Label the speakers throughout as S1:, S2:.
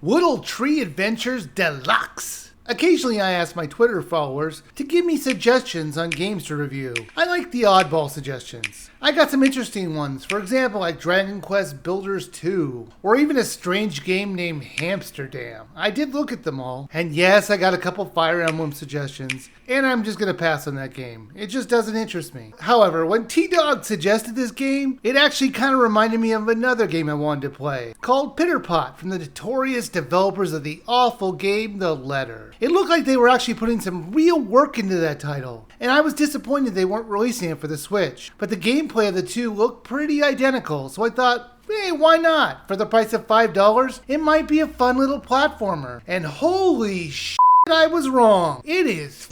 S1: Woodle Tree Adventures Deluxe. Occasionally I ask my Twitter followers to give me suggestions on games to review. I like the oddball suggestions. I got some interesting ones, for example like Dragon Quest Builders 2, or even a strange game named Hamsterdam. I did look at them all, and yes, I got a couple Fire Emblem suggestions, and I'm just gonna pass on that game. It just doesn't interest me. However, when T-Dog suggested this game, it actually kind of reminded me of another game I wanted to play, called Pitter Pot, from the notorious developers of the awful game The Letter. It looked like they were actually putting some real work into that title, and I was disappointed they weren't releasing it for the Switch. But the gameplay of the two looked pretty identical, so I thought, hey, why not? For the price of $5, it might be a fun little platformer. And holy shit, I was wrong. It is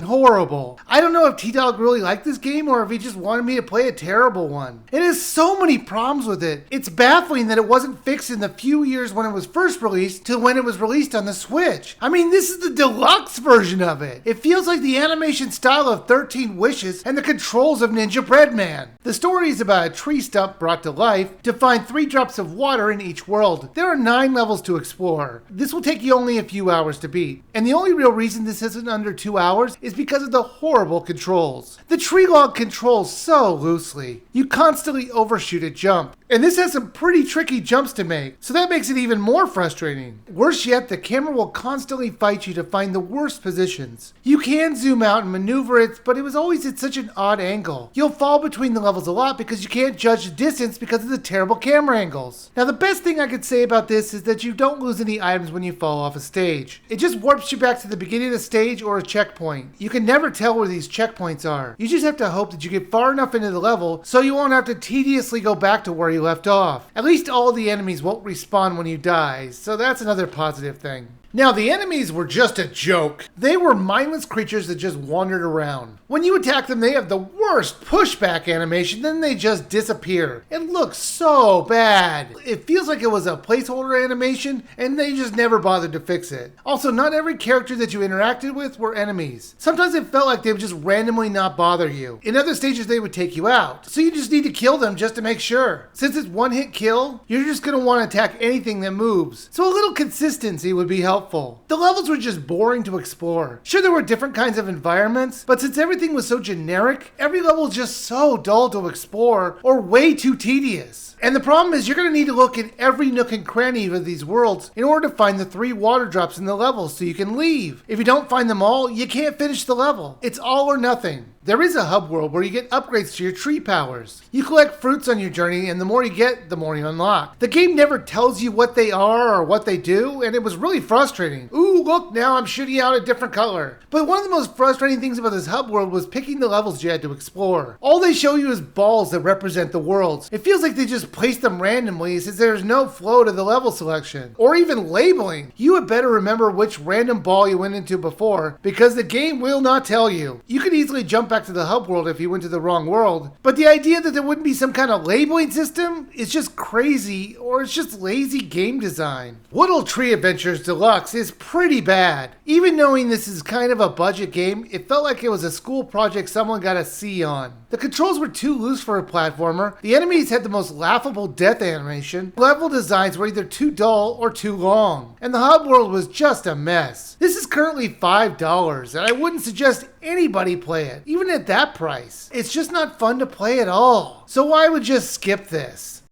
S1: horrible. I don't know if T-Dog really liked this game or if he just wanted me to play a terrible one. It has so many problems with it. It's baffling that it wasn't fixed in the few years when it was first released to when it was released on the Switch. I mean, this is the deluxe version of it. It feels like the animation style of 13 Wishes and the controls of Ninja Bread Man. The story is about a tree stump brought to life to find 3 drops of water in each world. There are 9 levels to explore. This will take you only a few hours to beat. And the only real reason this isn't under 2 hours is because of the horrible controls. The tree log controls so loosely. You constantly overshoot a jump. And this has some pretty tricky jumps to make, so that makes it even more frustrating. Worse yet, the camera will constantly fight you to find the worst positions. You can zoom out and maneuver it, but it was always at such an odd angle. You'll fall between the levels a lot because you can't judge the distance because of the terrible camera angles. Now the best thing I could say about this is that you don't lose any items when you fall off a stage. It just warps you back to the beginning of the stage or a checkpoint. You can never tell where these checkpoints are. You just have to hope that you get far enough into the level so you won't have to tediously go back to where you left off. At least all the enemies won't respawn when you die, so that's another positive thing. Now, the enemies were just a joke. They were mindless creatures that just wandered around. When you attack them, they have the worst pushback animation, then they just disappear. It looks so bad. It feels like it was a placeholder animation, and they just never bothered to fix it. Also, not every character that you interacted with were enemies. Sometimes it felt like they would just randomly not bother you. In other stages, they would take you out. So you just need to kill them just to make sure. Since it's one-hit kill, you're just going to want to attack anything that moves. So a little consistency would be helpful. The levels were just boring to explore. Sure, there were different kinds of environments, but since everything was so generic, every level was just so dull to explore or way too tedious. And the problem is you're going to need to look in every nook and cranny of these worlds in order to find the 3 water drops in the level so you can leave. If you don't find them all, you can't finish the level. It's all or nothing. There is a hub world where you get upgrades to your tree powers. You collect fruits on your journey, and the more you get, the more you unlock. The game never tells you what they are or what they do, and it was really frustrating. Ooh, look, now I'm shooting out a different color. But one of the most frustrating things about this hub world was picking the levels you had to explore. All they show you is balls that represent the worlds. It feels like they just placed them randomly since there's no flow to the level selection. Or even labeling. You had better remember which random ball you went into before, because the game will not tell you. You could easily jump back to the hub world if you went to the wrong world, but the idea that there wouldn't be some kind of labeling system is just crazy, or it's just lazy game design. Woodle Tree Adventures Deluxe is pretty bad. Even knowing this is kind of a budget game, it felt like it was a school project someone got a C on. The controls were too loose for a platformer, the enemies had the most laughable death animation, level designs were either too dull or too long, and the hub world was just a mess. This is currently $5, and I wouldn't suggest anybody play it, even at that price. It's just not fun to play at all. So I would just skip this.